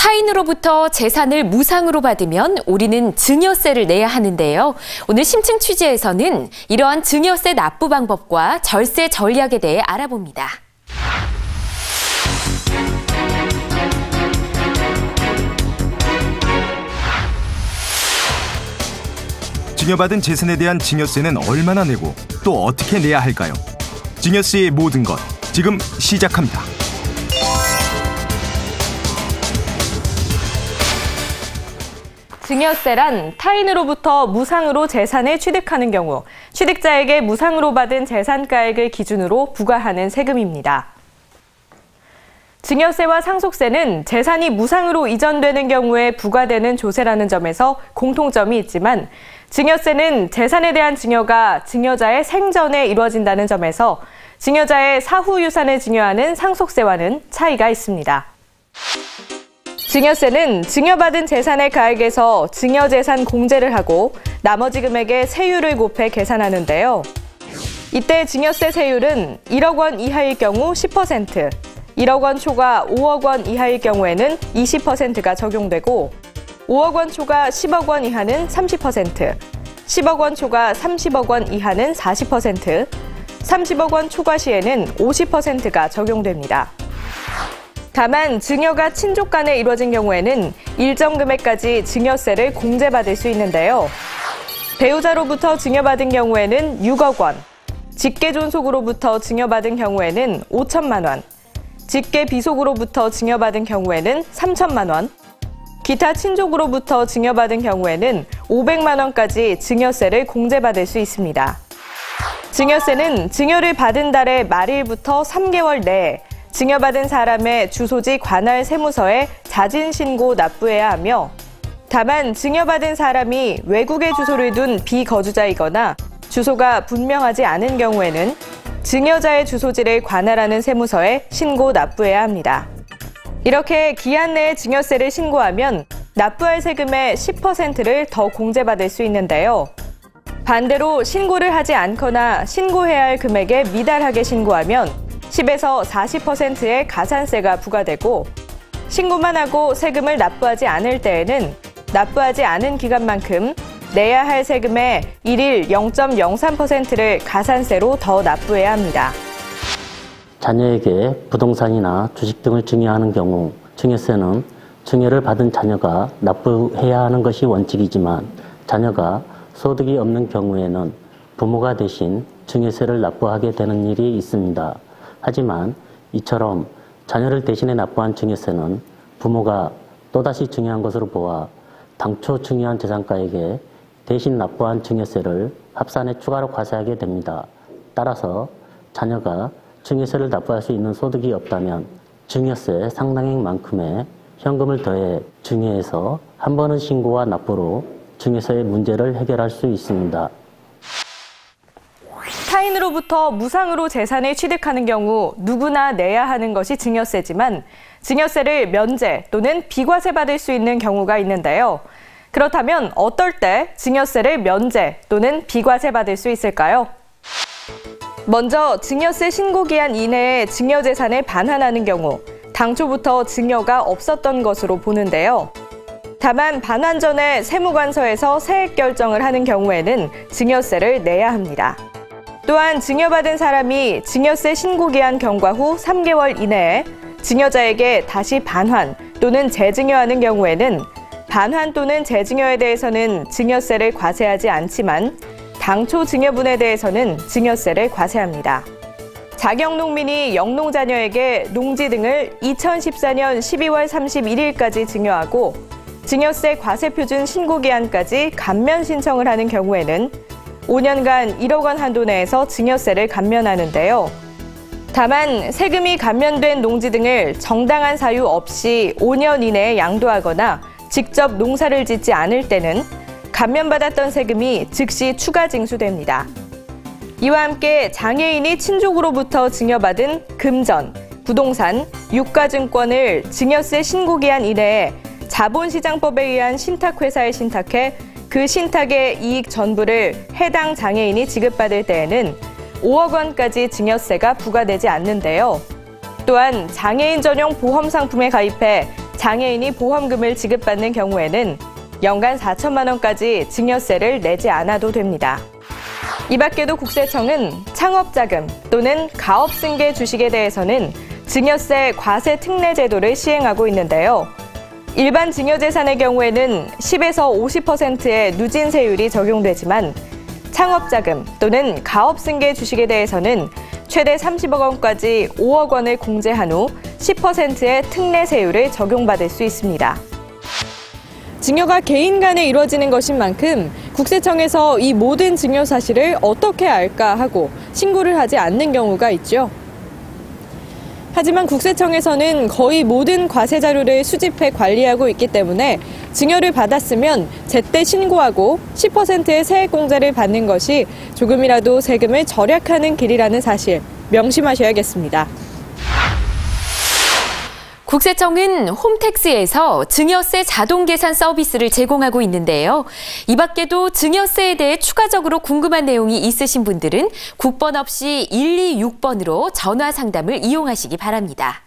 타인으로부터 재산을 무상으로 받으면 우리는 증여세를 내야 하는데요. 오늘 심층 취재에서는 이러한 증여세 납부 방법과 절세 전략에 대해 알아봅니다. 증여받은 재산에 대한 증여세는 얼마나 내고 또 어떻게 내야 할까요? 증여세의 모든 것, 지금 시작합니다. 증여세란 타인으로부터 무상으로 재산을 취득하는 경우 취득자에게 무상으로 받은 재산가액을 기준으로 부과하는 세금입니다. 증여세와 상속세는 재산이 무상으로 이전되는 경우에 부과되는 조세라는 점에서 공통점이 있지만 증여세는 재산에 대한 증여가 증여자의 생전에 이루어진다는 점에서 증여자의 사후 유산을 증여하는 상속세와는 차이가 있습니다. 증여세는 증여받은 재산의 가액에서 증여재산 공제를 하고 나머지 금액에 세율을 곱해 계산하는데요. 이때 증여세 세율은 1억 원 이하일 경우 10%, 1억 원 초과 5억 원 이하일 경우에는 20%가 적용되고 5억 원 초과 10억 원 이하는 30%, 10억 원 초과 30억 원 이하는 40%, 30억 원 초과 시에는 50%가 적용됩니다. 다만 증여가 친족 간에 이루어진 경우에는 일정 금액까지 증여세를 공제받을 수 있는데요. 배우자로부터 증여받은 경우에는 6억 원, 직계존속으로부터 증여받은 경우에는 5천만 원, 직계비속으로부터 증여받은 경우에는 3천만 원, 기타 친족으로부터 증여받은 경우에는 500만 원까지 증여세를 공제받을 수 있습니다. 증여세는 증여를 받은 달의 말일부터 3개월 내에 증여받은 사람의 주소지 관할 세무서에 자진신고 납부해야 하며 다만 증여받은 사람이 외국에 주소를 둔 비거주자이거나 주소가 분명하지 않은 경우에는 증여자의 주소지를 관할하는 세무서에 신고 납부해야 합니다. 이렇게 기한 내에 증여세를 신고하면 납부할 세금의 10%를 더 공제받을 수 있는데요. 반대로 신고를 하지 않거나 신고해야 할 금액에 미달하게 신고하면 10에서 40%의 가산세가 부과되고 신고만 하고 세금을 납부하지 않을 때에는 납부하지 않은 기간만큼 내야 할 세금의 일일 0.03%를 가산세로 더 납부해야 합니다. 자녀에게 부동산이나 주식 등을 증여하는 경우 증여세는 증여를 받은 자녀가 납부해야 하는 것이 원칙이지만 자녀가 소득이 없는 경우에는 부모가 대신 증여세를 납부하게 되는 일이 있습니다. 하지만 이처럼 자녀를 대신해 납부한 증여세는 부모가 또다시 증여한 것으로 보아 당초 증여한 재산가액에 대신 납부한 증여세를 합산해 추가로 과세하게 됩니다. 따라서 자녀가 증여세를 납부할 수 있는 소득이 없다면 증여세 상당액만큼의 현금을 더해 증여해서 한 번의 신고와 납부로 증여세의 문제를 해결할 수 있습니다. 타인으로부터 무상으로 재산을 취득하는 경우 누구나 내야 하는 것이 증여세지만 증여세를 면제 또는 비과세 받을 수 있는 경우가 있는데요. 그렇다면 어떨 때 증여세를 면제 또는 비과세 받을 수 있을까요? 먼저 증여세 신고기한 이내에 증여재산을 반환하는 경우 당초부터 증여가 없었던 것으로 보는데요. 다만 반환 전에 세무관서에서 세액 결정을 하는 경우에는 증여세를 내야 합니다. 또한 증여받은 사람이 증여세 신고기한 경과 후 3개월 이내에 증여자에게 다시 반환 또는 재증여하는 경우에는 반환 또는 재증여에 대해서는 증여세를 과세하지 않지만 당초 증여분에 대해서는 증여세를 과세합니다. 자경농민이 영농자녀에게 농지 등을 2014년 12월 31일까지 증여하고 증여세 과세표준 신고기한까지 감면 신청을 하는 경우에는 5년간 1억 원 한도 내에서 증여세를 감면하는데요. 다만 세금이 감면된 농지 등을 정당한 사유 없이 5년 이내에 양도하거나 직접 농사를 짓지 않을 때는 감면받았던 세금이 즉시 추가 징수됩니다. 이와 함께 장애인이 친족으로부터 증여받은 금전, 부동산, 유가증권을 증여세 신고기한 이내에 자본시장법에 의한 신탁회사에 신탁해 그 신탁의 이익 전부를 해당 장애인이 지급받을 때에는 5억 원까지 증여세가 부과되지 않는데요. 또한 장애인 전용 보험 상품에 가입해 장애인이 보험금을 지급받는 경우에는 연간 4천만 원까지 증여세를 내지 않아도 됩니다. 이 밖에도 국세청은 창업자금 또는 가업승계 주식에 대해서는 증여세 과세 특례 제도를 시행하고 있는데요. 일반 증여재산의 경우에는 10에서 50%의 누진세율이 적용되지만 창업자금 또는 가업승계 주식에 대해서는 최대 30억 원까지 5억 원을 공제한 후 10%의 특례세율을 적용받을 수 있습니다. 증여가 개인 간에 이루어지는 것인 만큼 국세청에서 이 모든 증여 사실을 어떻게 알까 하고 신고를 하지 않는 경우가 있죠. 하지만 국세청에서는 거의 모든 과세 자료를 수집해 관리하고 있기 때문에 증여를 받았으면 제때 신고하고 10%의 세액 공제를 받는 것이 조금이라도 세금을 절약하는 길이라는 사실 명심하셔야겠습니다. 국세청은 홈택스에서 증여세 자동 계산 서비스를 제공하고 있는데요. 이 밖에도 증여세에 대해 추가적으로 궁금한 내용이 있으신 분들은 국번 없이 126번으로 전화 상담을 이용하시기 바랍니다.